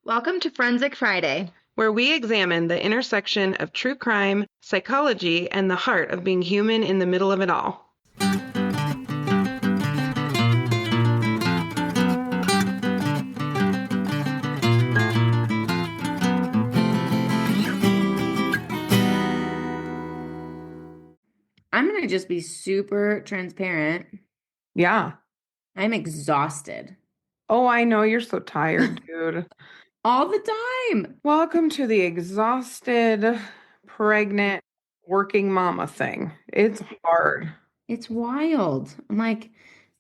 Welcome to Forensic Friday. Where we examine the intersection of true crime, psychology, and the heart of being human in the middle of it all. I'm going to just be super transparent. Yeah. I'm exhausted Oh, I know you're so tired, dude. all the time. Welcome to the exhausted, pregnant, working mama thing. It's hard. It's wild. I'm like,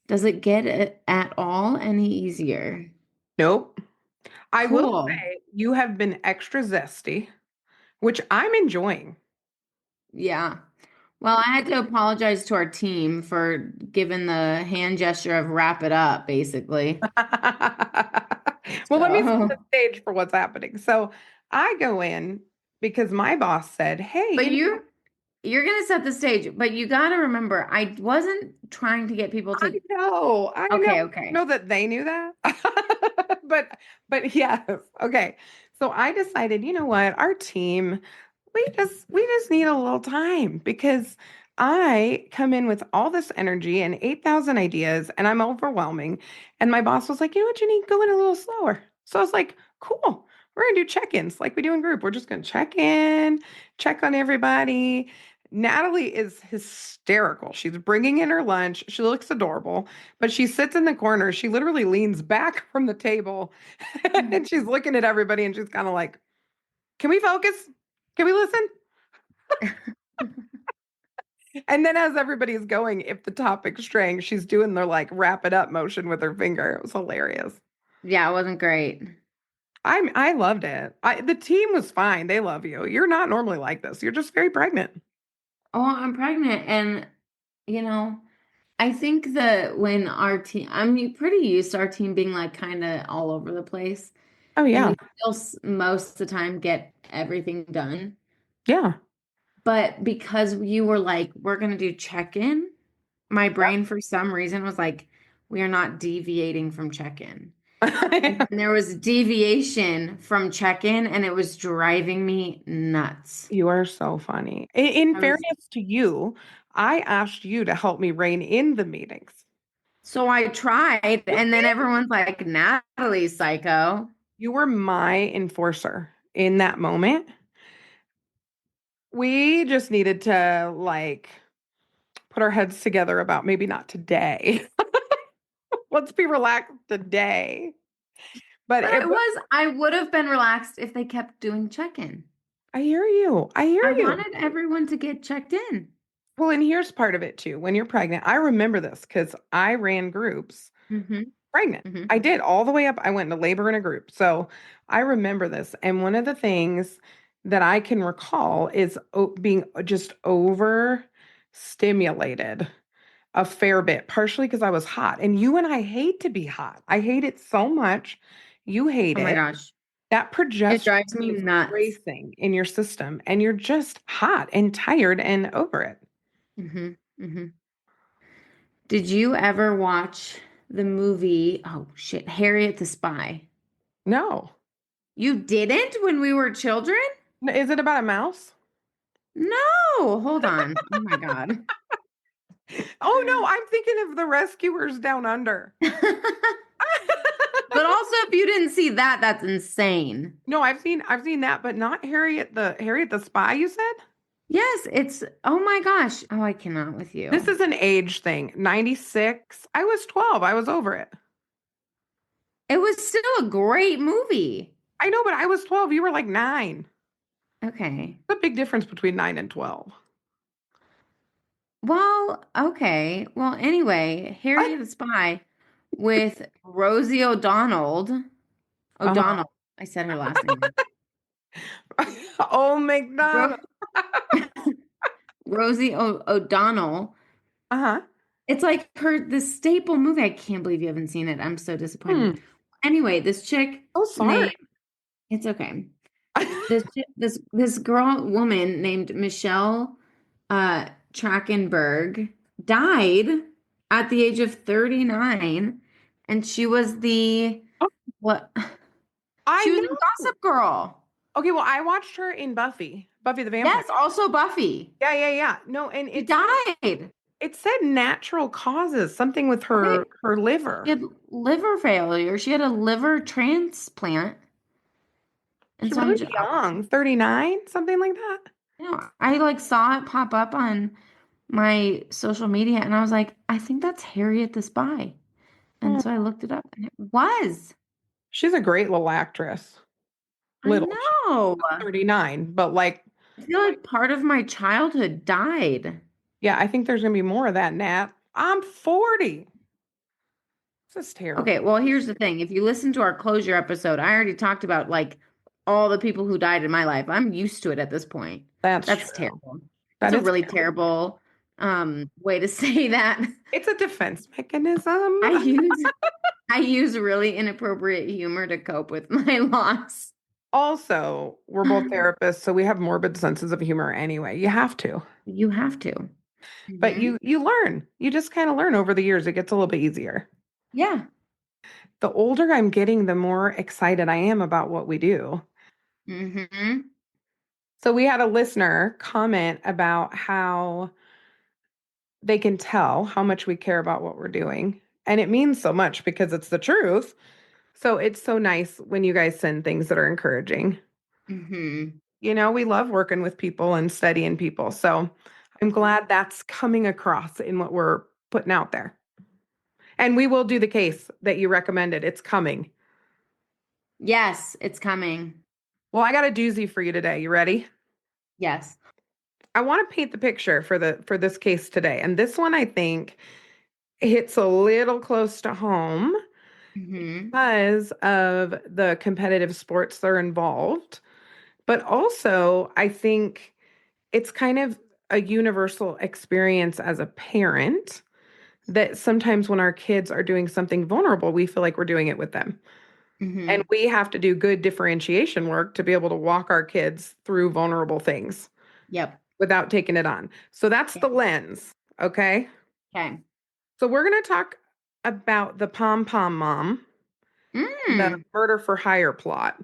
does it get it at all any easier? Nope. I will Cool. say you have been extra zesty, which I'm enjoying. Yeah. Well, I had to apologize to our team for giving the hand gesture of wrap it up, basically. Well, let me set the So, stage for what's happening. So I go in because my boss said, hey, but you're going to set the stage, but you got to remember, I wasn't trying to get people to. I Okay, know okay. that they knew that. But yes. Okay. So I decided, you know what? Our team, we just need a little time because I come in with all this energy and 8,000 ideas and I'm overwhelming. And my boss was like, you know what you need? Go in a little slower. So I was like, cool. We're gonna do check-ins like we do in group. We're just gonna check in, check on everybody. Natalie is hysterical. She's bringing in her lunch. She looks adorable, but she sits in the corner. She literally leans back from the table and she's looking at everybody and she's kind of like, can we focus? Can we listen? And then as everybody's going, if the topic's straying, she's doing their like wrap it up motion with her finger. It was hilarious. Yeah, it wasn't great. I loved it. The team was fine. They love you. You're not normally like this. You're just very pregnant. Oh, I'm pregnant. And, you know, I think that when our team, I'm pretty used to our team being like kind of all over the place. Oh And yeah. we still most of the time get everything done. Yeah. But because you were like, we're going to do check-in, my brain for some reason was like, we are not deviating from check-in. And then there was deviation from check-in, and it was driving me nuts. You are so funny. In I was fairness to you, I asked you to help me rein in the meetings. So I tried, and then everyone's like, Natalie's psycho. You were my enforcer in that moment. We just needed to like put our heads together about maybe not today. Let's be relaxed today. But But I would have been relaxed if they kept doing check-in. I hear you. I hear I you. wanted everyone to get checked in. Well, and here's part of it too. When you're pregnant, I remember this because I ran groups Hmm. pregnant. Hmm. I did all the way up. I went into labor in a group. So I remember this. And one of the things that I can recall is being just overstimulated a fair bit, partially because I was hot. And you and I hate to be hot. I hate it so much. You hate Oh my it. gosh. That It progesterone drives me is nuts. racing in your system, and you're just hot and tired and over it. Hmm. Hmm. Did you ever watch the movie? Oh shit, Harriet the Spy. No. You didn't when we were children? Is it about a mouse? No, hold on. Oh my God. Oh no, I'm thinking of the rescuers down under. But also, if you didn't see that, that's insane. No, I've seen that, but not Harriet the Spy, you said? Yes, it's, oh my gosh. Oh, I cannot with This you. is an age thing. 96. I was 12. I was over it. It was still a great movie. I know, but I was 12. You were like 9. Okay. There's a big difference between 9 and 12. Well, okay. Well, anyway, What? Harriet the Spy with Rosie O'Donnell. Uh-huh. O'Donnell. I said her last name wrong. Oh, McDonald. Ro- Rosie O'Donnell. Uh-huh. It's like the staple movie. I can't believe you haven't seen it. I'm so disappointed. Hmm. Anyway, this chick Oh, sorry. named, it's okay. This girl woman named Michelle Trachtenberg died at the age of 39, and she was the what I She was in know. Gossip Girl. Okay, well, I watched her in Buffy the Vampire. Yes, also Buffy. Yeah, yeah, yeah. No, and She died. it said natural causes, something with Okay. her She liver. had liver failure. She had a liver transplant. And She so really young, 39, something like that. I like saw it pop up on my social media and I was like, I think that's Harriet the Spy. And Oh, so I looked it up and it was. she's a great little actress. I Little. She's know. 39, but like, I feel like part of my childhood died. yeah, I think there's gonna be more of that, Nat. I'm 40. This is Okay, terrible. well, here's the thing. If you listen to our closure episode, I already talked about like all the people who died in my life. I'm used to it at this point. That's That's true. terrible. That's That a is really terrible. terrible way to say that. It's a defense mechanism. I use I use really inappropriate humor to cope with my loss. Also, we're both therapists, so we have morbid senses of humor anyway. You have to. You have to. But Hmm. you learn. You just kind of learn over the years. It gets a little bit easier. Yeah. The older I'm getting, the more excited I am about what we do. Hmm. So we had a listener comment about how they can tell how much we care about what we're doing. And it means so much because it's the truth. So it's so nice when you guys send things that are encouraging. Hmm. You know, we love working with people and studying people. So I'm glad that's coming across in what we're putting out there. And we will do the case that you recommended. It's coming. Yes, it's coming. Well, I got a doozy for you today. You ready? Yes. I want to paint the picture for this case today. And this one I think hits a little close to home Hmm. because of the competitive sports that are involved. But also, I think it's kind of a universal experience as a parent that sometimes when our kids are doing something vulnerable, we feel like we're doing it with them. And Hmm. we have to do good differentiation work to be able to walk our kids through vulnerable things Yep. without taking it on. So that's Yeah. the lens. Okay. Okay. So we're going to talk about the pom pom mom, the Mm. murder for hire plot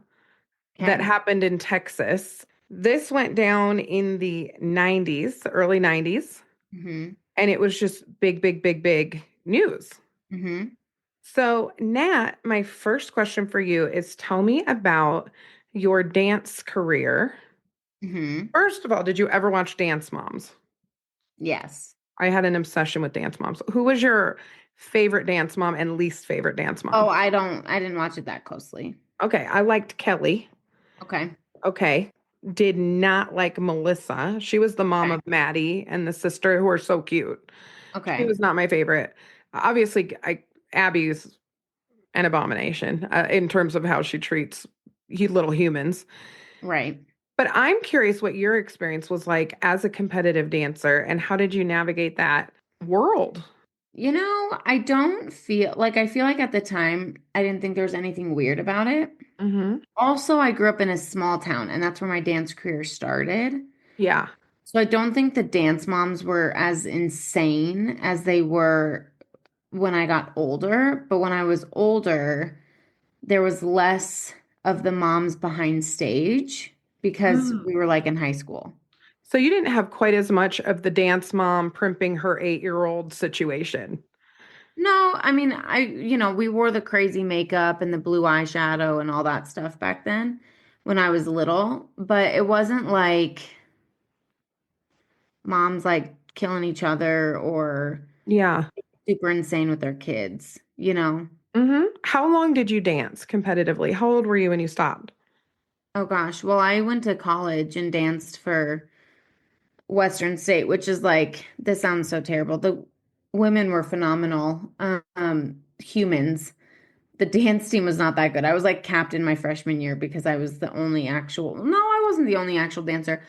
that Okay. happened in Texas. This went down in the 90s, early 90s, Hmm. and it was just big, big, big, big news. Hmm. So, Nat, my first question for you is tell me about your dance career. Hmm. First of all, did you ever watch Dance Moms? Yes. I had an obsession with Dance Moms. Who was your favorite dance mom and least favorite dance Oh, mom? I didn't watch it that closely. Okay, I liked Kelly. Okay. Okay. Did not like Melissa. She was the mom Okay. of Maddie and the sister who are so cute. She Okay. was not my favorite. Obviously, Abby's an abomination in terms of how she treats little humans. Right. But I'm curious what your experience was like as a competitive dancer and how did you navigate that world? I don't feel like I feel like at the time I didn't think there was anything weird about it. Hmm. Also, I grew up in a small town and that's where my dance career started. Yeah. So I don't think the dance moms were as insane as they were when I got older. But when I was older, there was less of the moms behind stage because Mm. we were like in high school. So you didn't have quite as much of the dance mom primping her 8-year-old situation. No, I mean, we wore the crazy makeup and the blue eyeshadow and all that stuff back then when I was little, but it wasn't like moms like killing each other or Yeah. super insane with their kids. How long did you dance competitively? How old were you when you stopped? Oh gosh. Well, I went to college and danced for Western State, which is like, this sounds so terrible. The women were phenomenal, humans. The dance team was not that good. I was like captain my freshman year because I was the only actual, no, I wasn't the only actual dancer.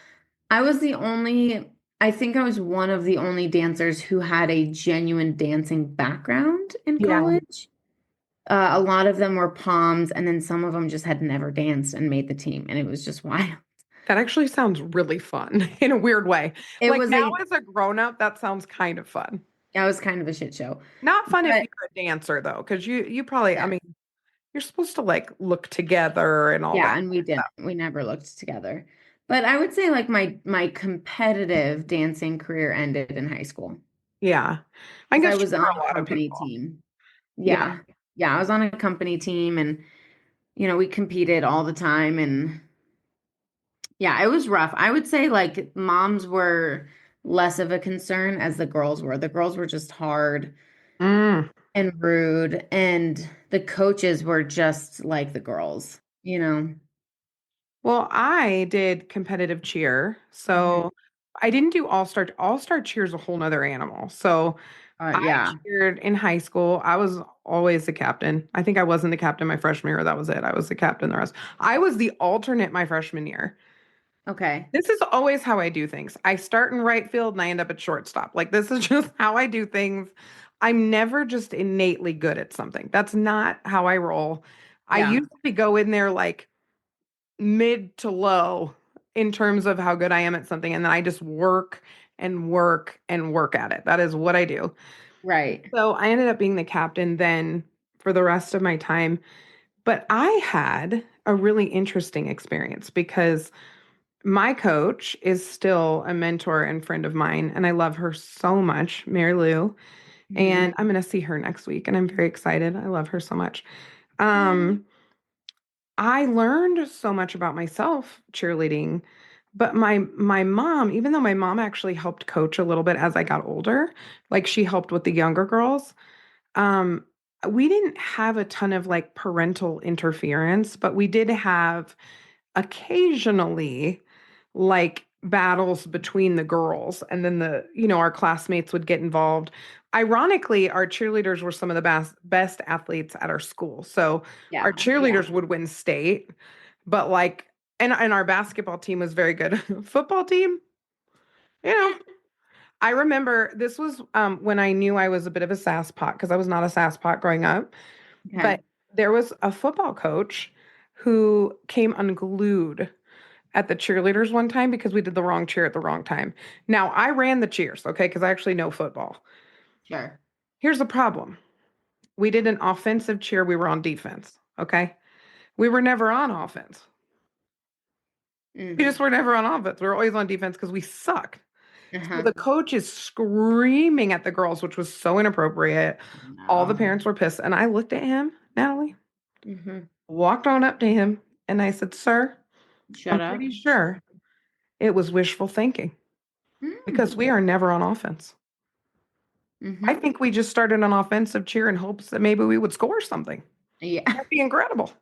I was the only, I think I was one of the only dancers who had a genuine dancing background in Yeah. college. A lot of them were Poms, and then some of them just had never danced and made the team, and it was just wild. That actually sounds really fun in a weird way. It Like was now a, as a grown up, that sounds kind of fun. that was kind of a shit show. Not fun if But you're a dancer though, because you probably, I yeah, mean, you're supposed to like look together and all Yeah, that and we didn't. stuff. We never looked together. But I would say like my competitive dancing career ended in high school Yeah. I because I guess was on for a a lot of company people. team. Yeah. Yeah. Yeah, I was on a company team and we competed all the time and yeah, it was rough. I would say like moms were less of a concern as the girls were. The girls were just hard Mm. and rude, and the coaches were just like the girls, you know? Well, I did competitive cheer. Mhm. So I didn't do all-star. All-star cheer is a whole nother animal. So I Yeah. cheered in high school. I was always the captain. I think I wasn't the captain my freshman year. That was it. I was the captain the rest. I was the alternate my freshman year. Okay. This is always how I do things. I start in right field and I end up at shortstop. Like this is just how I do things. I'm never just innately good at something. That's not how I roll. I Yeah. usually go in there like mid to low in terms of how good I am at something, and then I just work and work and work at it. That is what I do. Right. So I ended up being the captain then for the rest of my time. But I had a really interesting experience because my coach is still a mentor and friend of mine, and I love her so much, Mary Lou. Hmm. And I'm going to see her next week, and I'm very excited. I love her so much. Um, I learned so much about myself cheerleading, but my mom, even though my mom actually helped coach a little bit as I got older, like she helped with the younger girls, um, we didn't have a ton of like parental interference, but we did have occasionally like battles between the girls and then our classmates would get involved. Ironically, our cheerleaders were some of the best athletes at our school. So our Yeah. Yeah. cheerleaders would win state, but like and our basketball team was very good. Football team, you know. I remember this was when I knew I was a bit of a sasspot because I was not a sasspot growing up, Okay. but there was a football coach who came unglued at the cheerleaders one time because we did the wrong cheer at the wrong time. Now, I ran the cheers, okay, because I actually know football. Sure. Here's the problem. We did an offensive cheer, we were on defense, okay? We were never on offense. We Mm. just were never on offense. We were always on defense because we sucked. So Uh-huh. the coach is screaming at the girls, which was so inappropriate. All the No. parents were pissed. And I looked at him, Natalie, Hmm. walked on up to him, and I said, Sir, Shut I'm up. pretty sure it was wishful thinking because Mm. we are never on offense. I Hmm. think we just started an offensive cheer in hopes that maybe we would score something. Yeah. That'd be incredible.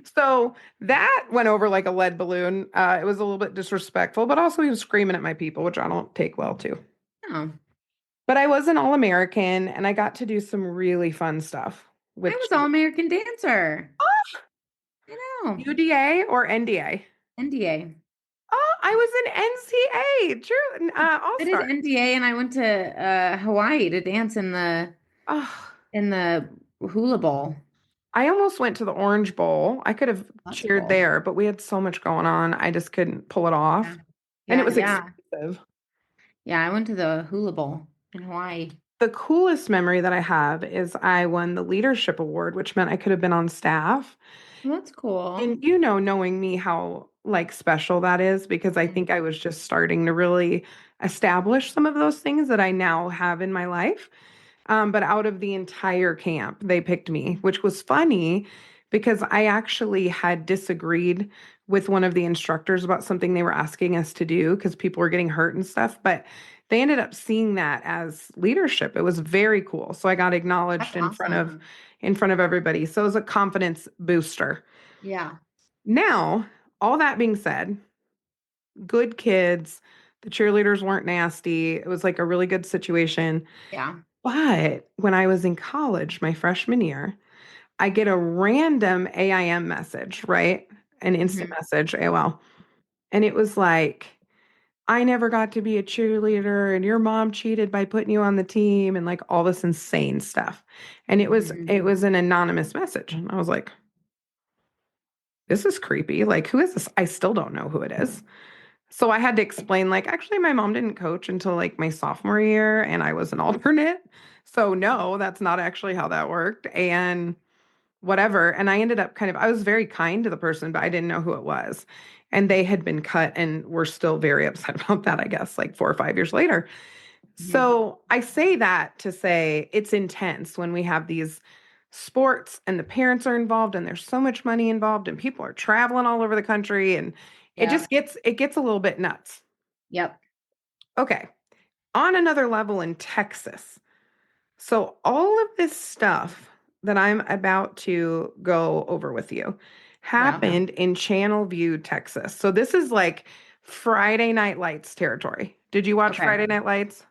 So that went over like a lead balloon. It was a little bit disrespectful, but also he was screaming at my people, which I don't take well to. Oh, But I was an All American and I got to do some really fun stuff I with was All-American dancer. I know. UDA or NDA. NDA. Oh, I was an NCA, true, All I did Star. NDA and I went to Hawaii to dance Oh, in the hula bowl. I almost went to the Orange Bowl. I could have That's cheered cool. there, but we had so much going on. I just couldn't pull it Yeah. off. And it Yeah, was yeah. expensive. Yeah, I went to the hula bowl in Hawaii. The coolest memory that I have is I won the leadership award, which meant I could have been on staff. Well, that's cool. And knowing me how like special that is because I think I was just starting to really establish some of those things that I now have in my life. But out of the entire camp, they picked me, which was funny because I actually had disagreed with one of the instructors about something they were asking us to do because people were getting hurt and stuff. But they ended up seeing that as leadership. It was very cool. So I got acknowledged That's awesome. in front of everybody. So it was a confidence booster. Yeah. Now, all that being said, good kids. The cheerleaders weren't nasty. It was like a really good situation. Yeah. But when I was in college, my freshman year, I get a random AIM message, right? An instant Hmm. message, AOL. And it was like, I never got to be a cheerleader and your mom cheated by putting you on the team and like all this insane stuff. And Hmm. it was an anonymous message. And I was like, this is creepy. Like, who is this? I still don't know who it is. So I had to explain, like, actually, my mom didn't coach until like my sophomore year and I was an alternate. So, no, that's not actually how that worked. And whatever. And I ended up I was very kind to the person, but I didn't know who it was. And they had been cut and were still very upset about that, I guess, like 4 or 5 years later. Mhm. So I say that to say it's intense when we have these sports and the parents are involved and there's so much money involved and people are traveling all over the country and Yeah. it gets a little bit nuts. Yep. Okay. On another level in Texas. So all of this stuff that I'm about to go over with you Yeah. happened in Channelview, Texas. So this is like Friday Night Lights territory. Did you watch Okay. Friday Night Lights?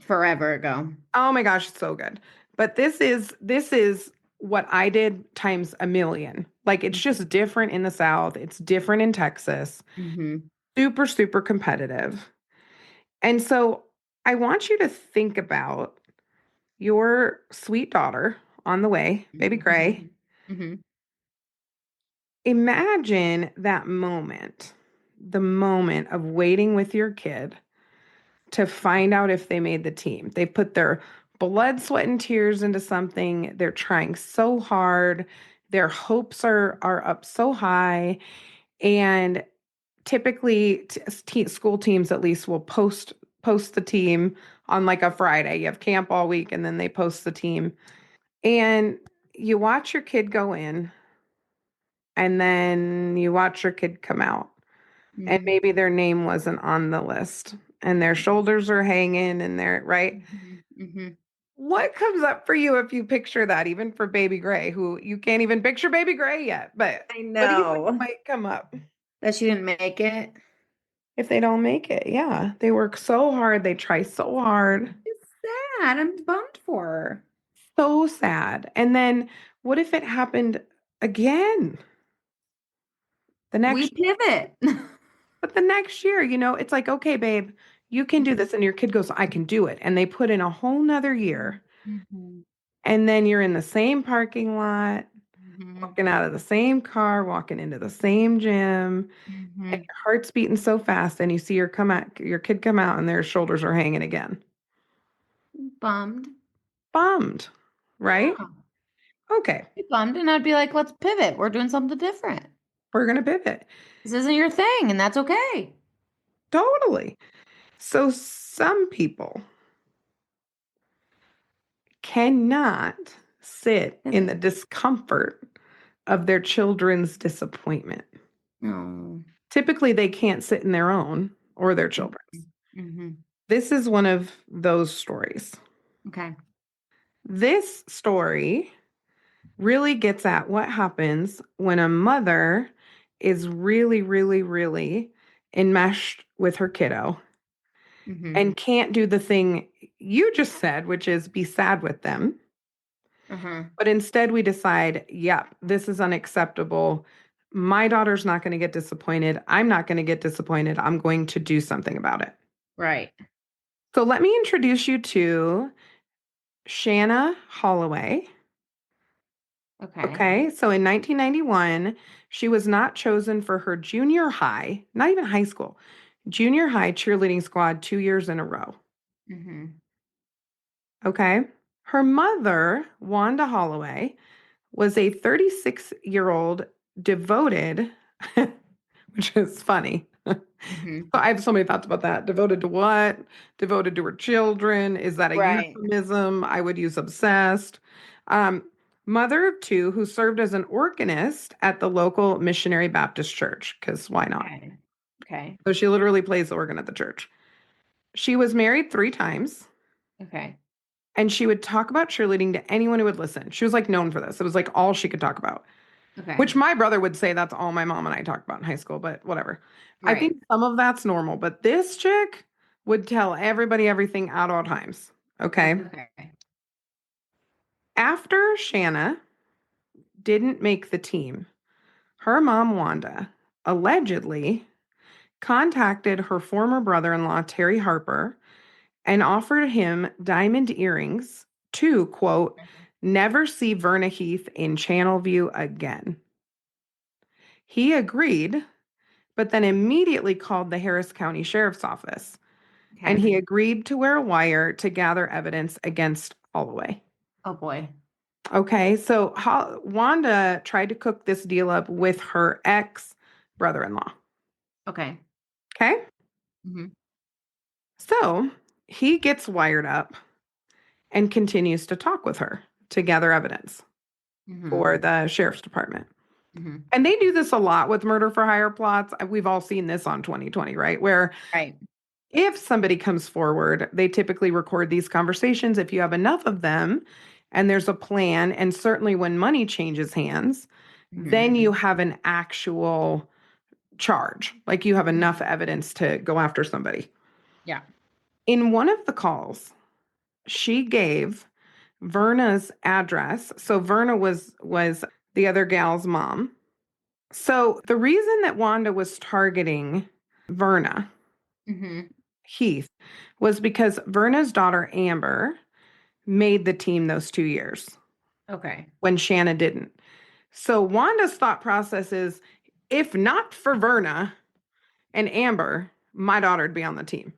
Forever ago. Oh my gosh, it's so good. But this is what I did times a million. Like it's just different in the South. It's different in Texas. Mm-hmm. Super, super competitive. And so I want you to think about your sweet daughter on the way, baby Gray. Mm-hmm. Imagine that moment, the moment of waiting with your kid to find out if they made the team. They put their blood, sweat, and tears into something. They're trying so hard. Their hopes are up so high. And typically, school teams at least will post the team on like a Friday. You have camp all week, and then they post the team. And you watch your kid go in, and then you watch your kid come out. And Mm-hmm. maybe their name wasn't on the list, and their shoulders are hanging, and they're right. Mm-hmm. What comes up for you if you picture that, even for Baby Gray, who you can't even picture Baby Gray yet? But I what do you think know might come up that she didn't make it. if they don't make it? Yeah, they work so hard, they try so hard. It's sad. I'm bummed for her. So sad. And then what if it happened again the We next, pivot. but the next year, it's like, okay, babe, you can do this. And your kid goes, I can do it. And they put in a whole nother year. Mm-hmm. And then you're in the same parking lot, Mm-hmm. walking out of the same car, walking into the same gym, and Mm-hmm. your heart's beating so fast, and you see your kid come out, and their shoulders are hanging again. Bummed. Bummed, right? Yeah. Okay, Be bummed, and I'd be like, let's pivot. We're doing something different. we're gonna pivot. This isn't your thing, and that's okay. Totally. So some people cannot sit in the Pivot. discomfort of their children's disappointment. No. Typically, they can't sit in their own or their children's. Mm-hmm. This is one of those stories. Okay. This story really gets at what happens when a mother is really, really, really enmeshed with her kiddo Mm-hmm. and can't do the thing you just said, which is be sad with them. Uh-huh. But instead, we decide, yep, this is unacceptable. My daughter's not going to get disappointed. I'm not going to get disappointed. I'm going to do something about it. Right. So let me introduce you to Shanna Holloway. Okay. Okay, so in 1991, she was not chosen for her junior high, not even high school, junior high cheerleading squad 2 years in a row. Mm-hmm. Okay, her mother, Wanda Holloway, was a 36-year-old devoted, which is funny. Mm-hmm. I have so many thoughts about that. Devoted to what? Devoted to her children. Is that a Right. euphemism? I would use obsessed. Um, Mother of two who served as an organist at the local missionary Baptist church, because why not? Okay. Okay. So she literally plays the organ at the church. She was married 3 times, Okay. and she would talk about cheerleading to anyone who would listen. She was like known for this. It was like all she could talk about. Okay. Which my brother would say that's all my mom and I talked about in high school, but whatever. I Right. think some of that's normal, but this chick would tell everybody everything at all times. Okay. Okay. After Shanna didn't make the team, her mom, Wanda, allegedly contacted her former brother in law, Terry Harper, and offered him diamond earrings to, quote, never see Verna Heath in Channelview again. He agreed, but then immediately called the Harris County Sheriff's Office, and Okay. he agreed to wear a wire to gather evidence against Holloway. Oh boy. Okay, so Wanda tried to cook this deal up with her ex brother-in-law. Okay. Okay, Hmm. so he gets wired up and continues to talk with her to gather evidence Hmm. for the sheriff's department. Hmm. And they do this a lot with murder for hire plots. We've all seen this on 2020, right? Where Right. if somebody comes forward, they typically record these conversations. If you have enough of them and there's a plan, and certainly when money changes hands, Hmm. then you have an actual charge. Like you have enough evidence to go after somebody. Yeah. In one of the calls, she gave Verna's address. So Verna was the other gal's mom. So the reason that Wanda was targeting Verna Hmm. Heath was because Verna's daughter Amber made the team those 2 years Okay. when Shanna didn't. So Wanda's thought process is if not for Verna and Amber, my daughter'd be on the team.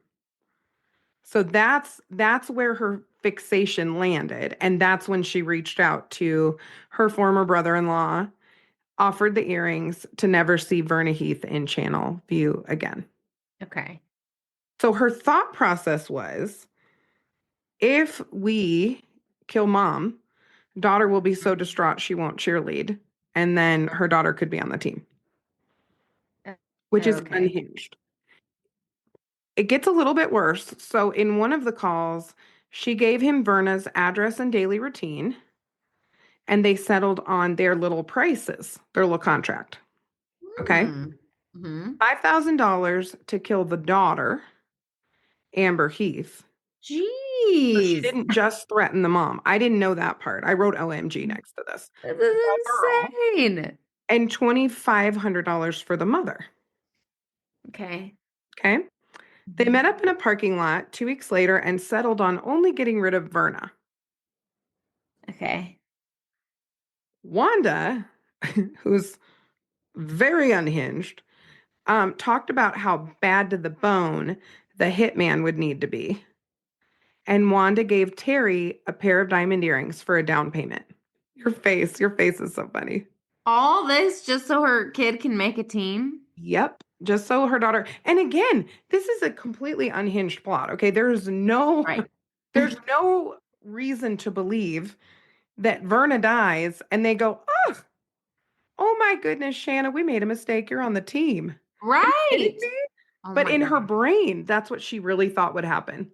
So that's where her fixation landed. And that's when she reached out to her former brother-in-law, offered the earrings to never see Verna Heath in Channelview again. Okay. So her thought process was if we kill mom, daughter will be so distraught she won't cheerlead. And then her daughter could be on the team, which is Okay. unhinged. It gets a little bit worse. So in one of the calls, she gave him Verna's address and daily routine, and they settled on their little prices, their little contract. Okay. Hmm. Hmm. $5,000 to kill the daughter, Amber Heath. So she Jeez. didn't just threaten the mom. I didn't know that part. I wrote OMG next to this. This The is girl. insane. And $2,500 for the mother. Okay. Okay. They Mhm. met up in a parking lot 2 weeks later and settled on only getting rid of Verna. Okay. Wanda, who's very unhinged, talked about how bad to the bone the hitman would need to be. And Wanda gave Terry a pair of diamond earrings for a down payment. Your face is so funny. All this just so her kid can make a team? Yep. Just so her daughter, and again, this is a completely unhinged plot. Okay. Right. There's no reason to believe that Verna dies and they go, oh my goodness, Shanna, we made a mistake. You're on the team. Are you kidding Right. me? Oh But my in her God. brain, that's what she really thought would happen.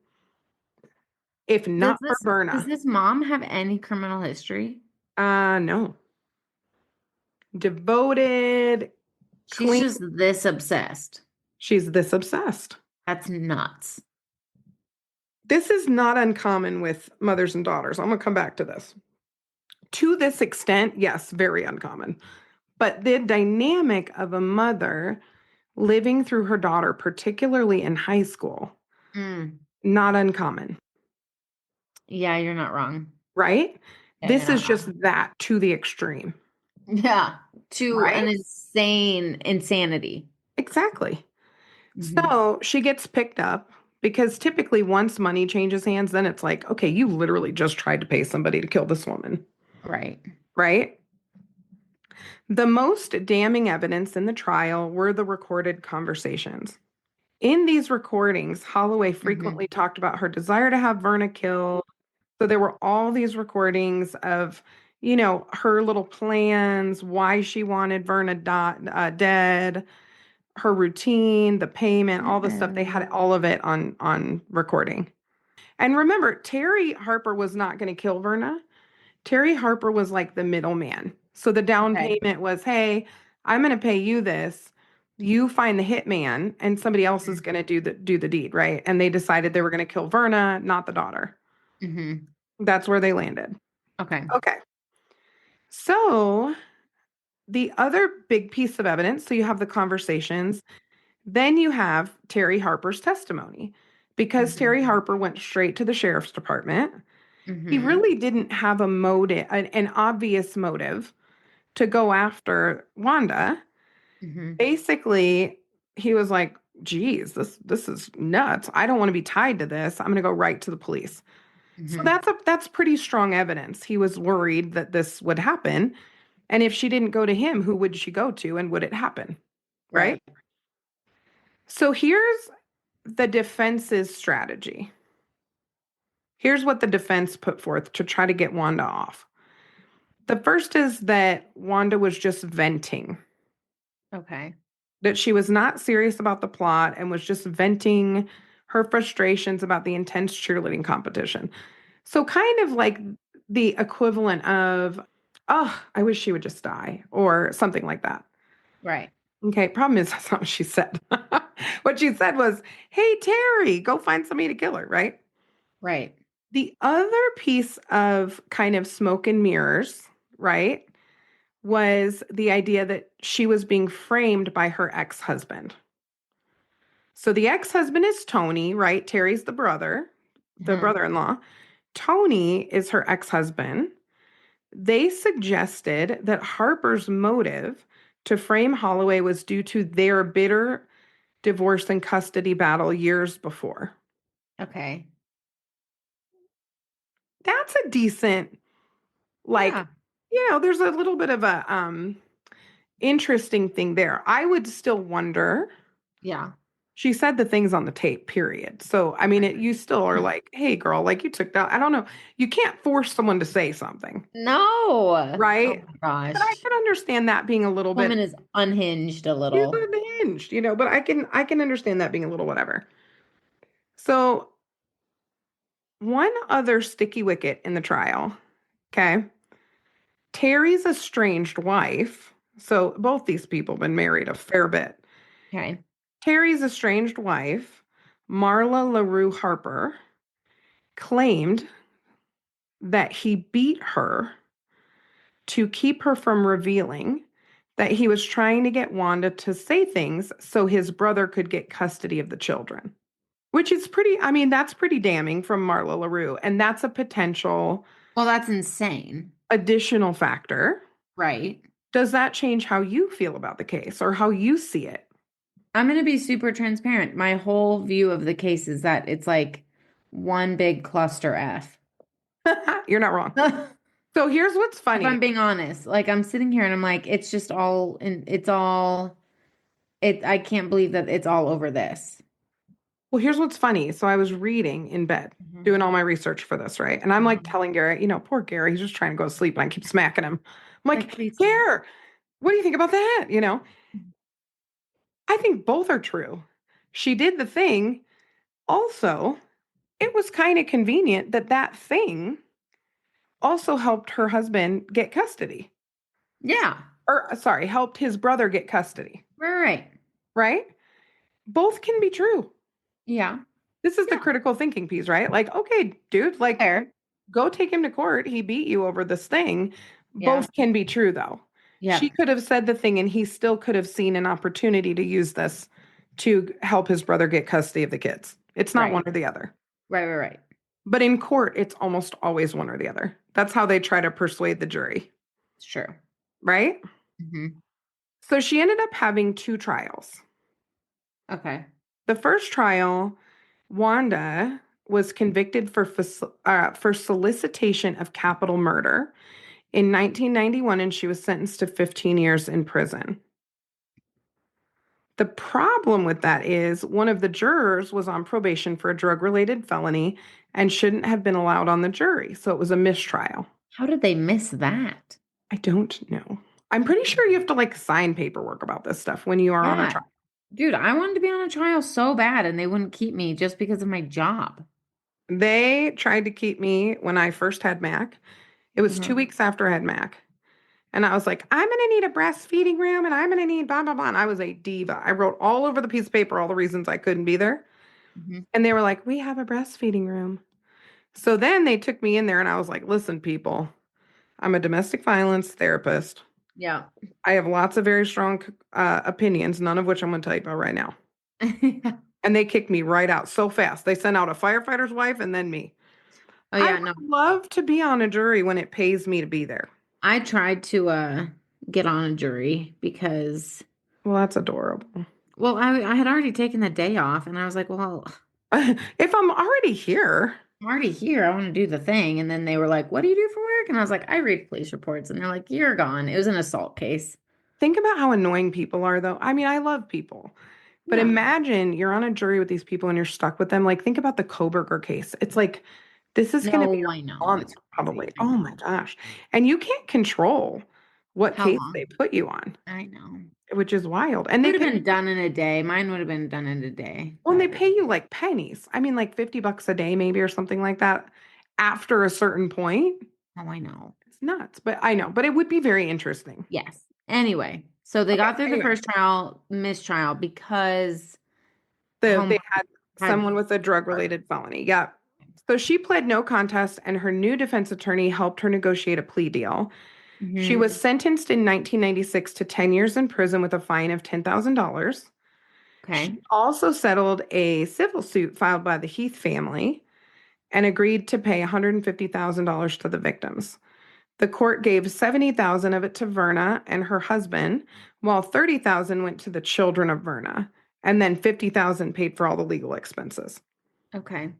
If Does not for does Verna. this mom have any criminal history? No. Devoted, She's clean. just this obsessed. She's this obsessed. That's nuts. This is not uncommon with mothers and daughters. I'm going to come back to this. To this extent, yes, very uncommon. But the dynamic of a mother living through her daughter, particularly in high school, Mm. not uncommon, Yeah, you're not wrong. right? Yeah, you're This is not just wrong. that to the extreme, Yeah, to right? an insane insanity. Exactly. Hmm. So she gets picked up because typically once money changes hands, then it's like, okay, you literally just tried to pay somebody to kill this woman, Right. right? The most damning evidence in the trial were the recorded conversations. In these recordings, Holloway Hmm. frequently talked about her desire to have Verna killed. So there were all these recordings of, her little plans, why she wanted Verna dead, her routine, the payment, all the stuff. They had all of it on recording. And remember, Terry Harper was not going to kill Verna. Terry Harper was like the middleman. So the down Okay. payment was, hey, I'm going to pay you this. You find the hitman, and somebody else is going to do the deed, right? And they decided they were going to kill Verna, not the daughter. Hmm. That's where they landed. Okay. Okay. So the other big piece of evidence, so you have the conversations, then you have Terry Harper's testimony. Because Hmm. Terry Harper went straight to the sheriff's department, he Hmm. really didn't have a motive, an obvious motive to go after Wanda. Hmm. Basically, he was like, geez, this is nuts. I don't want to be tied to this. I'm going to go right to the police. So Hmm. that's pretty strong evidence. He was worried that this would happen. And if she didn't go to him, who would she go to and would it happen? Right? Right. So here's the defense's strategy. Here's what the defense put forth to try to get Wanda off. The first is that Wanda was just venting, Okay. that she was not serious about the plot and was just venting her frustrations about the intense cheerleading competition. So, kind of like the equivalent of, oh, I wish she would just die, or something like that. Right. Okay, problem is, that's not what she said. What she said was, hey, Terry, go find somebody to kill her, right? Right. The other piece of kind of smoke and mirrors, right, was the idea that she was being framed by her ex husband. So the ex husband is Tony, right? Terry's the brother, the Hmm. brother in law. Tony is her ex husband. They suggested that Harper's motive to frame Holloway was due to their bitter divorce and custody battle years before. Okay. That's a decent, like, Yeah. there's a little bit of a interesting thing there. I would still wonder. Yeah. She said the things on the tape, period. So, I mean, Right. you still are like, hey, girl, like you took that. I don't know. You can't force someone to say something, No. Oh right? my But I gosh. can understand that being a little bit Woman is unhinged a she's little. unhinged, but I can understand that being a little whatever. So, one other sticky wicket in the trial, okay? Terry's estranged wife. So, both these people have been married a fair bit. Okay. Terry's estranged wife, Marla LaRue Harper, claimed that he beat her to keep her from revealing that he was trying to get Wanda to say things so his brother could get custody of the children, which is pretty, I mean, that's pretty damning from Marla LaRue. And that's a potential Well, that's insane. additional factor. Right. Does that change how you feel about the case or how you see it? I'm going to be super transparent. My whole view of the case is that it's like one big cluster F. You're not wrong. If So here's what's funny. I'm being honest, like I'm sitting here and I'm like, it's just all, and it's all, I can't believe that it's all over this. Well, here's what's funny. So I was reading in bed, Mhm. doing all my research for this, right? And I'm like Mhm. telling Garrett, poor Gary, he's just trying to go to sleep. And I keep smacking him. I'm Like, like, please stop. Gare, what do you think about that? I think both are true. She did the thing. Also, it was kind of convenient that that thing also helped her husband get custody. Yeah. Or, sorry, helped his brother get custody, Right. Right. right? Both can be true. Yeah. This is the Yeah. critical thinking piece, right? Like, okay, dude, like, Fair. go take him to court. He beat you over this thing. Yeah. Both can be true, though. She Yep. could have said the thing and he still could have seen an opportunity to use this to help his brother get custody of the kids. It's not Right. one or the other. Right. Right. Right. But in court, it's almost always one or the other. That's how they try to persuade the jury, Sure. right? Hmm. So she ended up having two trials. Okay. The first trial, Wanda was convicted for solicitation of capital murder in 1991, and she was sentenced to 15 years in prison. The problem with that is one of the jurors was on probation for a drug related felony and shouldn't have been allowed on the jury. So it was a mistrial. How did they miss that? I don't know. I'm pretty sure you have to like sign paperwork about this stuff when you are on a Yeah. trial. Dude, I wanted to be on a trial so bad and they wouldn't keep me just because of my job. They tried to keep me when I first had Mac. It was Hmm. 2 weeks after I had Mac. And I was like, I'm going to need a breastfeeding room and I'm going to need blah, blah, blah. And I was a diva. I wrote all over the piece of paper all the reasons I couldn't be there. Hmm. And they were like, we have a breastfeeding room. So then they took me in there and I was like, listen, people, I'm a domestic violence therapist. Yeah. I have lots of very strong opinions, none of which I'm going to tell you about right now. And they kicked me right out so fast. They sent out a firefighter's wife and then me. Oh I yeah, no. would love to be on a jury when it pays me to be there. I tried to get on a jury because Well, that's adorable. well, I had already taken the day off and I was like, well, If I'm already here. I'm already here. I want to do the thing. And then they were like, what do you do for work? And I was like, I read police reports. And they're like, you're gone. It was an assault case. Think about how annoying people are, though. I mean, I love people, but Yeah. imagine you're on a jury with these people and you're stuck with them. Like, think about the Koberger case. It's like, this is going to be No, your I know. month, It's probably. crazy. I Oh my know. gosh. And you can't control what How case long? they put you on, I know. which is wild. And It they would have pay, been done in a day. Mine would have been done in a day. well, and they pay you like pennies. I mean, like $50 a day, maybe, or something like that after a certain point. Oh, I know. It's nuts, but I know, but it would be very interesting. Yes. Anyway, so they Okay. got through the Anyway, first trial, mistrial, because they Homer had had someone with a drug charges. related felony. Yeah. So she pled no contest, and her new defense attorney helped her negotiate a plea deal. She Hmm. was sentenced in 1996 to 10 years in prison with a fine of $10,000. She Okay. also settled a civil suit filed by the Heath family and agreed to pay $150,000 to the victims. The court gave 70,000 of it to Verna and her husband, while 30,000 went to the children of Verna, and then 50,000 paid for all the legal expenses. Okay.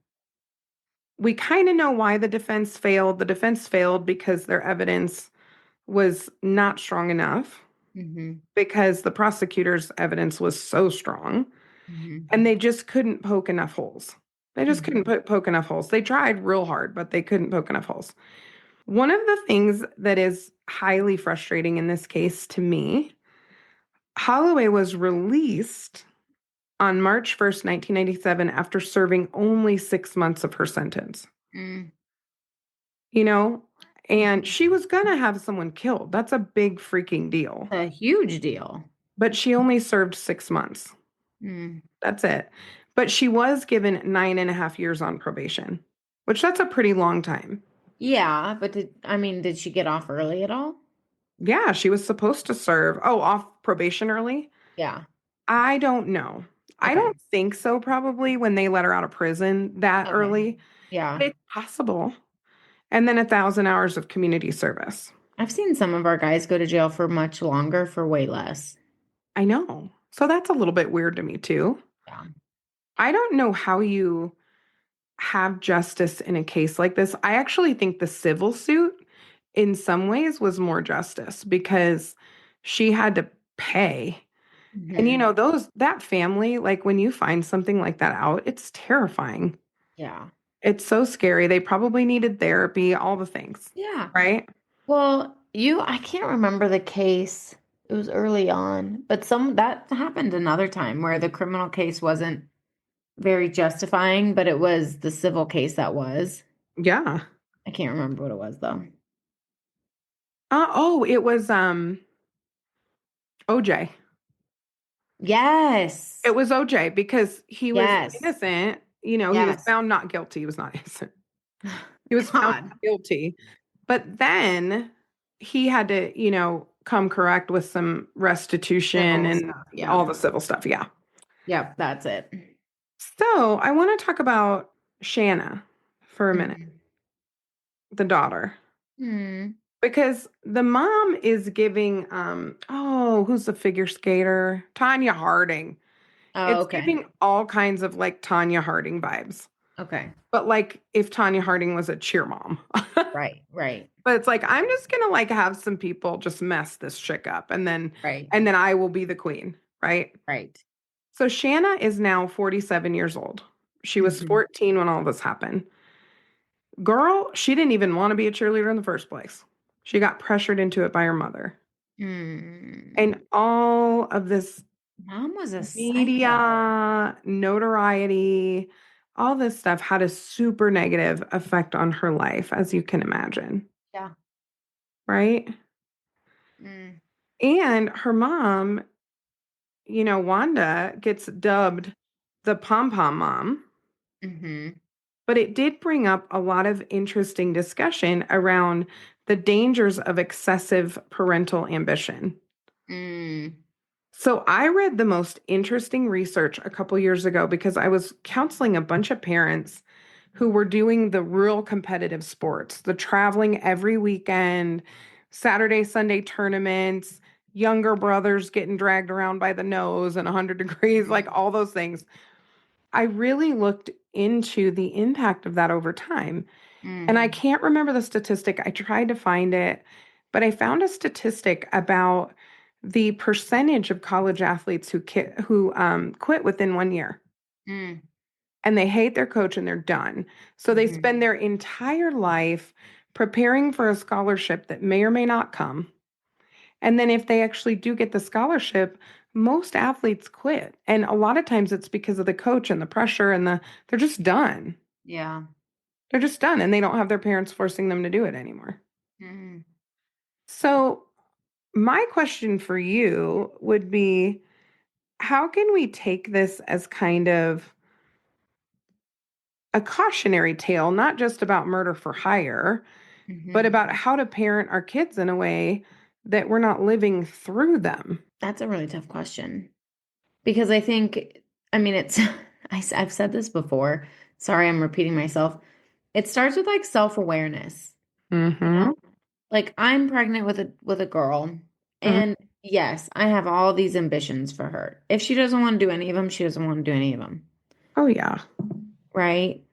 We kind of know why the defense failed. The defense failed because their evidence was not strong enough, Hmm. because the prosecutor's evidence was so strong, Hmm. and they just couldn't poke enough holes. They just couldn't Hmm. poke enough holes. They tried real hard, but they couldn't poke enough holes. One of the things that is highly frustrating in this case to me, Holloway was released on March 1st, 1997, after serving only 6 months of her sentence. Mm. You know, and she was gonna have someone killed. That's a big freaking deal. A huge deal. But she only served 6 months. Mm. That's it. But she was given 9.5 years on probation, which that's a pretty long time. Yeah, but did she get off early at all? Yeah, she was supposed to serve. Oh, off probation early? Yeah. I don't know. I Okay. don't think so, probably when they let her out of prison that Okay. early, Yeah. but it's possible. And then 1,000 hours of community service. I've seen some of our guys go to jail for much longer for way less. I know. So that's a little bit weird to me, too. Yeah. I don't know how you have justice in a case like this. I actually think the civil suit, in some ways, was more justice because she had to pay. And Hmm. that family, like when you find something like that out, it's terrifying. Yeah. It's so scary. They probably needed therapy, all the things, Yeah. right? Well, I can't remember the case. It was early on, but that happened another time where the criminal case wasn't very justifying, but it was the civil case that was. Yeah. I can't remember what it was though. Oh, it was OJ. Yes. It was OJ because he was Yes. innocent. He was Yes. found not guilty. He was not innocent. He was found God. not guilty. But then he had to, come correct with some restitution Civil and stuff. Yeah. all the civil stuff. Yeah. Yep. That's it. So I want to talk about Shanna for a minute, Mm. the daughter, Mm. because the mom is giving, who's the figure skater? Tanya Harding. Oh, It's okay. giving all kinds of like Tanya Harding vibes, Okay. but like if Tanya Harding was a cheer mom. Right. Right. But it's like I'm just gonna like have some people just mess this chick up, and then Right. and then I will be the queen, right? Right. So Shanna is now 47 years old. She was Hmm. 14 when all this happened. Girl, she didn't even want to be a cheerleader in the first place. She got pressured into it by her mother. Mm. And all of this Mom was a psycho. media, notoriety, all this stuff had a super negative effect on her life, as you can imagine, Yeah. right? Mm. And her mom, Wanda gets dubbed the pom pom mom, Hmm. but it did bring up a lot of interesting discussion around the dangers of excessive parental ambition. Mm. So I read the most interesting research a couple years ago because I was counseling a bunch of parents who were doing the real competitive sports, the traveling every weekend, Saturday, Sunday tournaments, younger brothers getting dragged around by the nose and 100 degrees, like all those things. I really looked into the impact of that over time. And I Mm, can't remember the statistic. I tried to find it, but I found a statistic about the percentage of college athletes who quit within 1 year, mm, and they hate their coach and they're done. So they mhm. spend their entire life preparing for a scholarship that may or may not come. And then if they actually do get the scholarship, most athletes quit. And a lot of times it's because of the coach and the pressure and they're just done. Yeah. They're just done and they don't have their parents forcing them to do it anymore. Mm, So my question for you would be, how can we take this as kind of a cautionary tale, not just about murder for hire, but mhm. about how to parent our kids in a way that we're not living through them? That's a really tough question because I think, I mean, it's, I've said this before. Sorry, I'm repeating myself. It starts with like self-awareness. You Mm-hmm. know, like I'm pregnant with a girl, Hmm. and yes, I have all these ambitions for her. If she doesn't want to do any of them, she doesn't want to do any of them, Oh, yeah. right?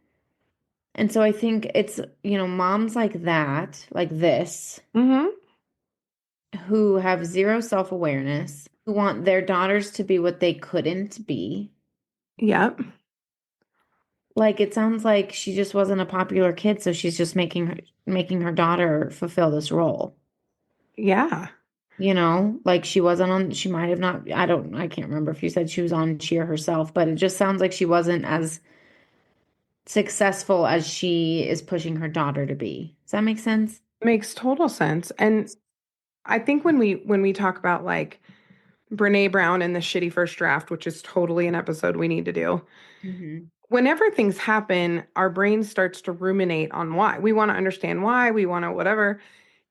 And so I think it's, moms like that, like this, Mm-hmm. who have zero self-awareness, who want their daughters to be what they couldn't be. Yep. Like it sounds like she just wasn't a popular kid, so she's just making her daughter fulfill this role. Yeah. Like she might have not, I can't remember if you said she was on cheer herself, but it just sounds like she wasn't as successful as she is pushing her daughter to be. Does that make sense? Makes total sense. And I think when we talk about like Brene Brown and the shitty first draft, which is totally an episode we need to do, Hmm. whenever things happen, our brain starts to ruminate on why. We want to understand why, we want to whatever.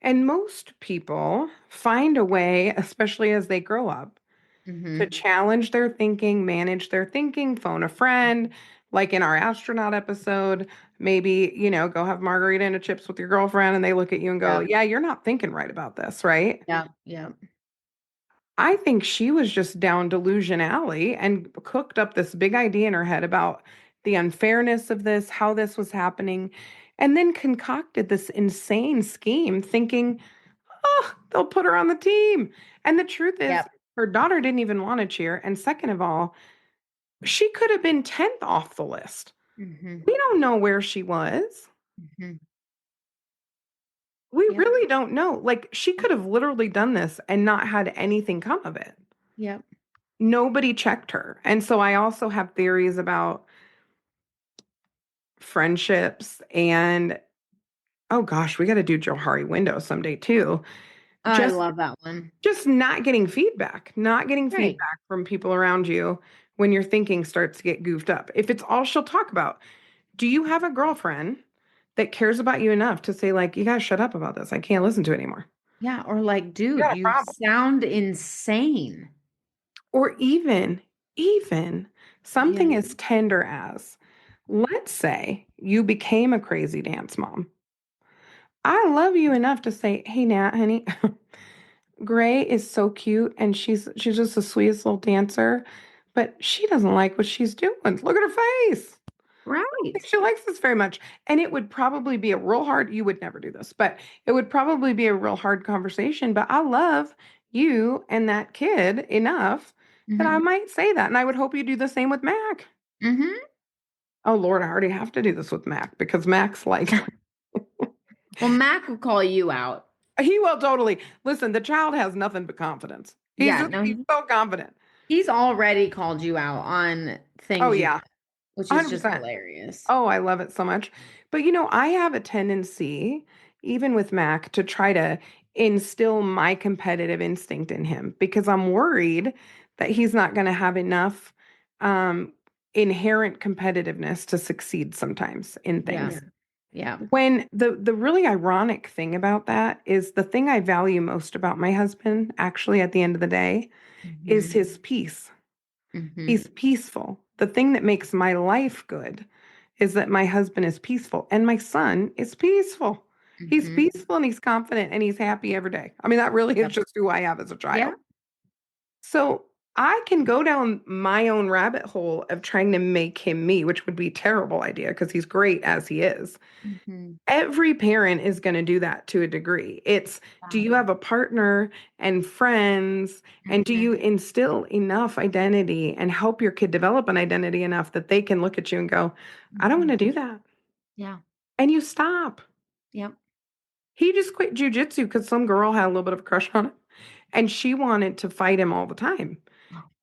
And most people find a way, especially as they grow up, to Hmm. challenge their thinking, manage their thinking, phone a friend, like in our astronaut episode, maybe, go have margarita and a chips with your girlfriend and they look at you and go, Yeah. "Yeah, you're not thinking right about this, right?" Yeah. Yeah. I think she was just down delusion alley and cooked up this big idea in her head about the unfairness of this, how this was happening, and then concocted this insane scheme thinking, oh, they'll put her on the team. And the truth is, Yep. her daughter didn't even want to cheer. And second of all, she could have been 10th off the list. Hmm. We don't know where she was. Hmm. We Yep. really don't know. Like, she could have literally done this and not had anything come of it. Yep. Nobody checked her. And so I also have theories about friendships and oh gosh, we got to do Johari window someday too. I Just love that one. just not getting feedback, not getting Right. feedback from people around you when your thinking starts to get goofed up. If it's all she'll talk about, do you have a girlfriend that cares about you enough to say like, you got to shut up about this. I can't listen to it anymore. Yeah. Or like, You dude, got a you problem. sound insane. Or even Yeah. something as tender as, let's say you became a crazy dance mom. I love you enough to say, hey, Nat, honey, Gray is so cute and she's just the sweetest little dancer, but she doesn't like what she's doing. Look at her face. I don't think Right. she likes this very much. And it would probably be a real hard, you would never do this, but it would probably be a real hard conversation. But I love you and that kid enough that I Hmm. might say that. And I would hope you do the same with Mac. Hmm. Oh Lord, I already have to do this with Mac because Mac's like, Well, Mac will call you out. he will totally listen. The child has nothing but confidence. Yeah. No, He's so confident. he's already called you out on Oh things yeah, which is just 100%. hilarious. Oh, I love it so much. But I have a tendency, even with Mac, to try to instill my competitive instinct in him because I'm worried that he's not going to have enough um, inherent competitiveness to succeed sometimes in Yeah. things. Yeah. When the really ironic thing about that is the thing I value most about my husband, actually, at the end of the day, is Hmm. his peace. Hmm. He's peaceful. The thing that makes my life good is that my husband is peaceful and my son is peaceful. He's Hmm. peaceful and he's confident and he's happy every day. I mean, that really is Yep. just who I have as a Yeah. child. So I can go down my own rabbit hole of trying to make him me, which would be a terrible idea because he's great as he is. Mm-hmm. Every parent is going to do that to a degree. It's, do Yeah. you have a partner and friends? And do Mm-hmm. you instill enough identity and help your kid develop an identity enough that they can look at you and go, I don't want Mm-hmm. to do that. Yeah. And you stop. Yep. He just quit jujitsu because some girl had a little bit of a crush on him and she wanted to fight him all the time.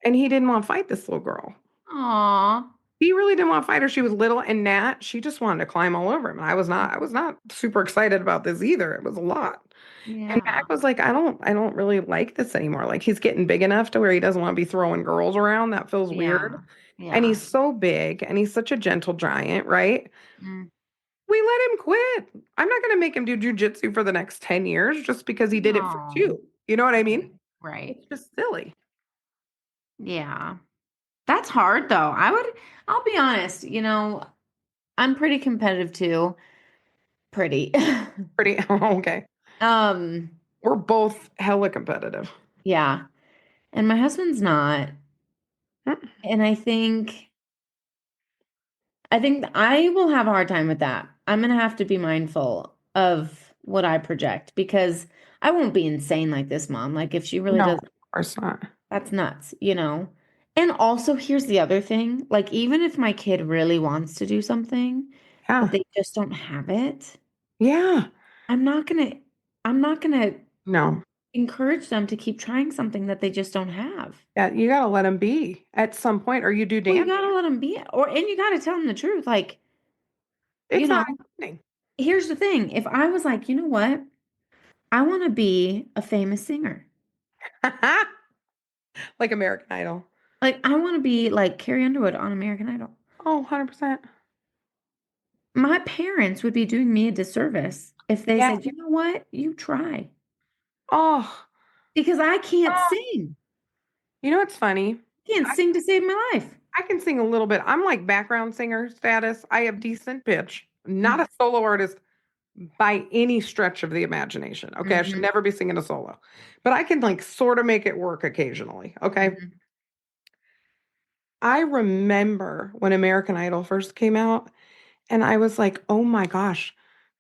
And he didn't want to fight this little girl. Aw. He really didn't want to fight her. She was little, and Nat, she just wanted to climb all over him. And I was not super excited about this either. It was a lot. And Yeah. Mac was like, I don't really like this anymore. Like he's getting big enough to where he doesn't want to be throwing girls around. That feels weird. Yeah. And Yeah. he's so big and he's such a gentle giant, right? Mm. We let him quit. I'm not going to make him do jujitsu for the next 10 years just because he did it for No. 2. You know what I mean? Right. Right. It's just silly. Yeah. That's hard though. I'll be honest, I'm pretty competitive too. Pretty. Pretty, okay. Um, We're both hella competitive. yeah. And my husband's not. Mm, And I think I will have a hard time with that. I'm gonna have to be mindful of what I project because I won't be insane like this mom. Like if she really no, does, of course not. that's nuts. And also here's the other thing, like even if my kid really wants to do something, but Yeah. they just don't have it, Yeah. I'm not gonna I'm not gonna No. encourage them to keep trying something that they just don't have. Yeah, you gotta let him be at some point, or you do Well, you damage. gotta let them be, and you gotta tell them the truth. Like, you It's know, not happening. here's the thing. If I was like, you know what? I want to be a famous singer. Like American Idol. Like, I want to be like Carrie Underwood on American Idol. Oh, 100%. My parents would be doing me a disservice if they Yeah. said, you know what? You try. Oh, Because I can't oh. sing. You know what's funny? I can't I, sing to save my life. I can sing a little bit. I'm like background singer status. I have decent pitch. Not a Mm-hmm. solo artist by any stretch of the imagination. Okay, I should Mm-hmm. never be singing a solo. But I can like sort of make it work occasionally. Okay. Mm-hmm. I remember when American Idol first came out, and I was like, oh my gosh,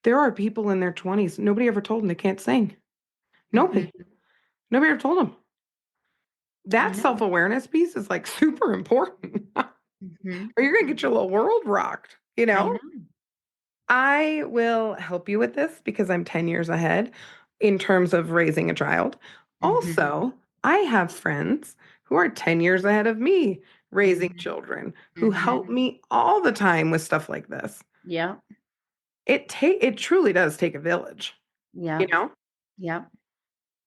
there are people in their 20s. Nobody ever told them they can't sing. Nobody. Mm-hmm. Nobody ever told them. I That know. self-awareness piece is like super important. Mm-hmm. Or you're gonna get your little world rocked, you I know? know. I will help you with this because I'm 10 years ahead in terms of raising a child. Mm-hmm. Also, I have friends who are 10 years ahead of me raising Mm-hmm. children who help Mm-hmm. me all the time with stuff like this. Yep. It truly does take a village, you Yep. know? Yep.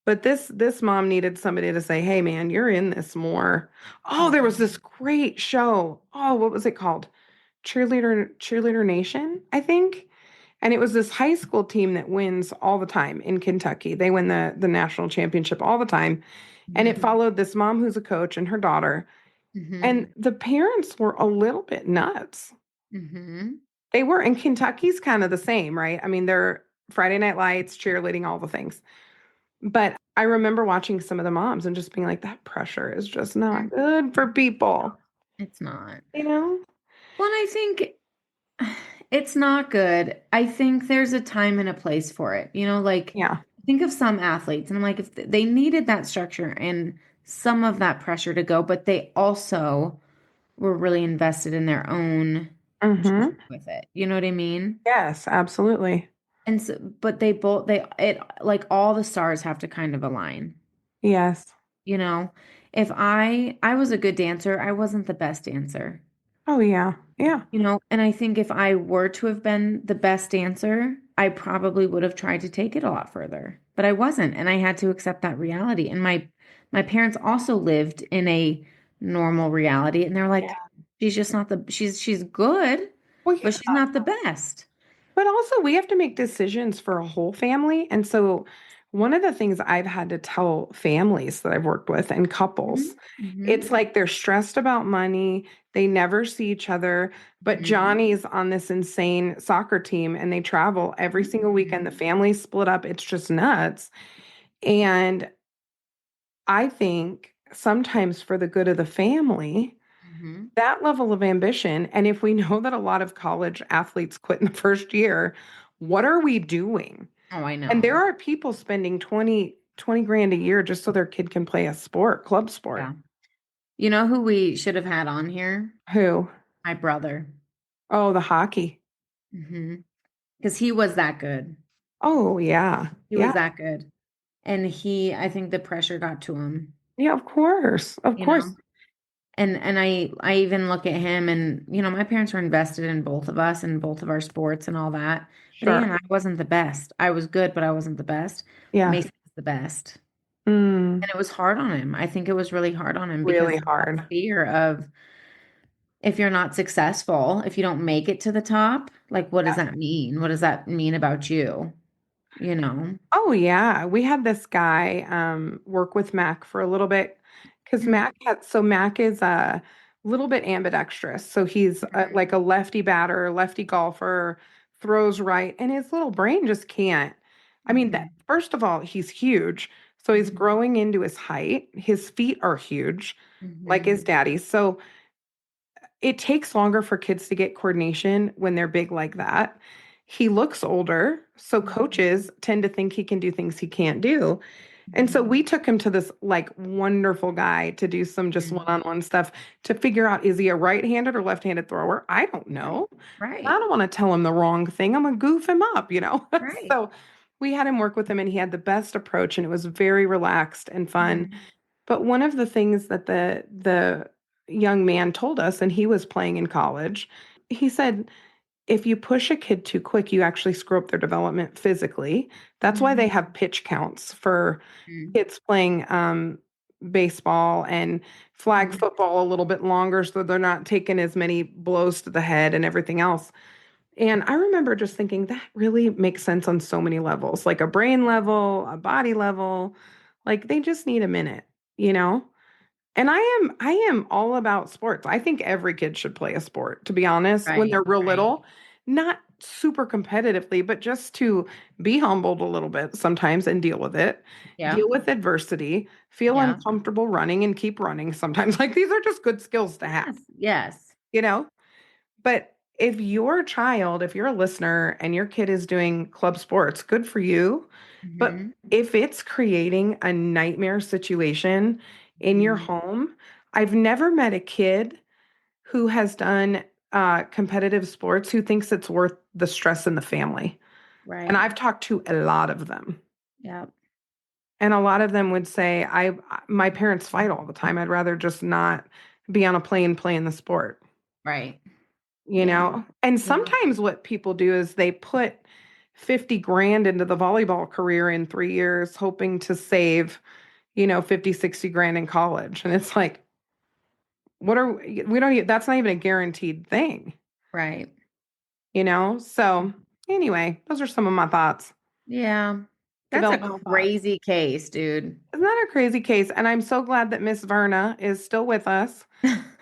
But this mom needed somebody to say, "Hey man, you're in this more." Oh, there was Mm-hmm. this great show. Oh, what was it called? Cheerleader Nation, I think. And it was this high school team that wins all the time in Kentucky. They win the national championship all the time. And it followed this mom who's a coach and her daughter. Mm-hmm. And the parents were a little bit nuts. Mm-hmm. They were, and Kentucky's kind of the same, right? I mean, they're Friday Night Lights, cheerleading, all the things. But I remember watching some of the moms and just being like, that pressure is just not good for people, It's not. you know? Well, and I think it's not good. I think there's a time and a place for it. Like Yeah. think of some athletes, and I'm like, if they needed that structure and some of that pressure to go, but they also were really invested in their own journey Mm-hmm. with it. You know what I mean? Yes, absolutely. And so, but like all the stars have to kind of align. Yes. You know, if I was a good dancer, I wasn't the best dancer. Oh, yeah. Yeah. And I think if I were to have been the best dancer, I probably would have tried to take it a lot further. But I wasn't, and I had to accept that reality. And my parents also lived in a normal reality, and they're Yeah. like, she's just not the she's good, Well, but yeah. she's not the best. But also, we have to make decisions for a whole family. And so, one of the things I've had to tell families that I've worked with and couples, Mm-hmm. it's like they're stressed about money. They never see each other. But Mm-hmm. Johnny's on this insane soccer team and they travel every single weekend. The family's split up. It's just nuts. And I think sometimes for the good of the family, Hmm. that level of ambition. And if we know that a lot of college athletes quit in the first year, what are we doing? Oh, I And there know. are people spending 20 grand a year just so their kid can play a sport, club sport. Yeah. You know who we should have had on here? Who? My brother. Oh, the hockey. Hmm. Because he was that good. Oh, yeah. He was Yeah. that good. And I think the pressure got to him, Yeah, of course. Of you course. know? And I even look at him and, my parents were invested in both of us and both of our sports and all that. But Sure. again, I wasn't the best. I was good, but I wasn't the best. Yeah. Mason was the best. Mm, And it was hard on him. I think it was really hard on him because really that hard. fear of if you're not successful, if you don't make it to the top, like what does Yeah. that mean? What does that mean about you? You know? Oh, yeah. We had this guy work with Mac for a little bit because Mac is a little bit ambidextrous. So he's like a lefty batter, lefty golfer, throws right, and his little brain just can't. I mean, that Mhm. first of all, he's huge. So he's Mhm. growing into his height. His feet are huge, like Mhm. his daddy's. So it takes longer for kids to get coordination when they're big like that. He looks older, so Mhm. coaches tend to think he can do things he can't do. And so Mhm. we took him to this like wonderful guy to do some just Mhm. one-on-one stuff to figure out, is he a right-handed or left-handed thrower? I don't Right. know. I Right. don't want to tell him the wrong thing. I'm gonna goof him up. Right. So we had him work with him and he had the best approach and it was very relaxed and fun. Mhm. But one of the things that the young man told us, and he was playing in college, he said, if you push a kid too quick, you actually screw up their development physically. That's why they Mhm. have pitch counts for Mhm. kids playing baseball and flag Mhm. football a little bit longer so they're not taking as many blows to the head and everything else. And I remember just thinking that really makes sense on so many levels, like a brain level, a body level. Like they just need a minute, you know? And I am all about sports. I think every kid should play a sport, to be honest, when Right. they're real Right. little, not super competitively, but just to be humbled a little bit sometimes and deal with it, Yeah. deal with adversity, feel Yeah. uncomfortable running and keep running sometimes. Like these are just good skills to have, Yes. Yes. you know? But if you're a listener and your kid is doing club sports, good for you. But Mhm. if it's creating a nightmare situation in your Mhm. home, I've never met a kid who has done competitive sports who thinks it's worth the stress in the family. And Right. I've talked to a lot of them. Yeah. And a lot of them would say, my parents fight all the time. I'd rather just not be on a plane playing the sport. Right. You Yeah. know? And Yeah. sometimes what people do is they put 50 grand into the volleyball career in 3 years, hoping to save, 50, 60 grand in college. And it's like, we don't, that's not even a guaranteed thing, Right. you know? So anyway, those are some of my thoughts, Yeah. That's a developmental thoughts. crazy case, dude. Isn't that a crazy case? And I'm so glad that Miss Verna is still with us.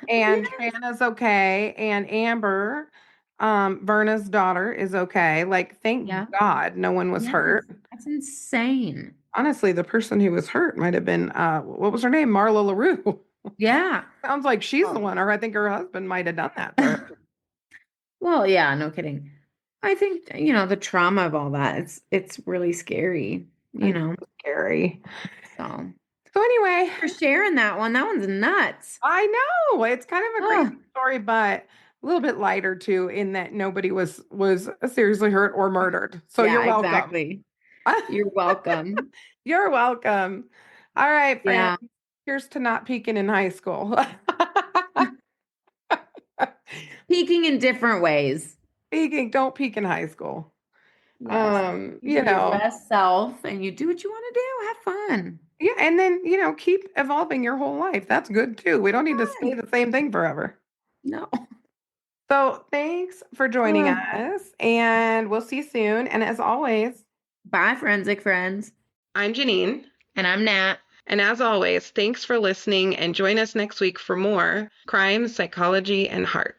And Yeah. Hannah's okay, and Amber, Verna's daughter, is okay. Like, thank Yeah. God no one was Yes. hurt. That's insane. Honestly, the person who was hurt might have been what was her name? Marla LaRue. Yeah. Sounds like she's the Oh. one, or I think her husband might have done that to her. Well, yeah, no kidding. I think, the trauma of all that, it's really scary, It's scary. So So anyway, for sharing that one. That one's nuts. I know it's kind of a crazy Oh, story, but a little bit lighter too, in that nobody was seriously hurt or murdered. So you're yeah, welcome. exactly. You're welcome. You're welcome. All right, friends. Yeah. Here's to not peaking in high school. Peaking in different ways. Peaking, don't peak in high school. Yes. You You be your know, best self and you do what you want to do. Have fun. yeah, and then, keep evolving your whole life. That's good too. We don't need to stay Fun. the same thing forever. No. So thanks for joining Oh. us, and we'll see you soon. And as always, Bye, forensic friends. I'm Janine. And I'm Nat. And as always, thanks for listening and join us next week for more crime, psychology, and heart.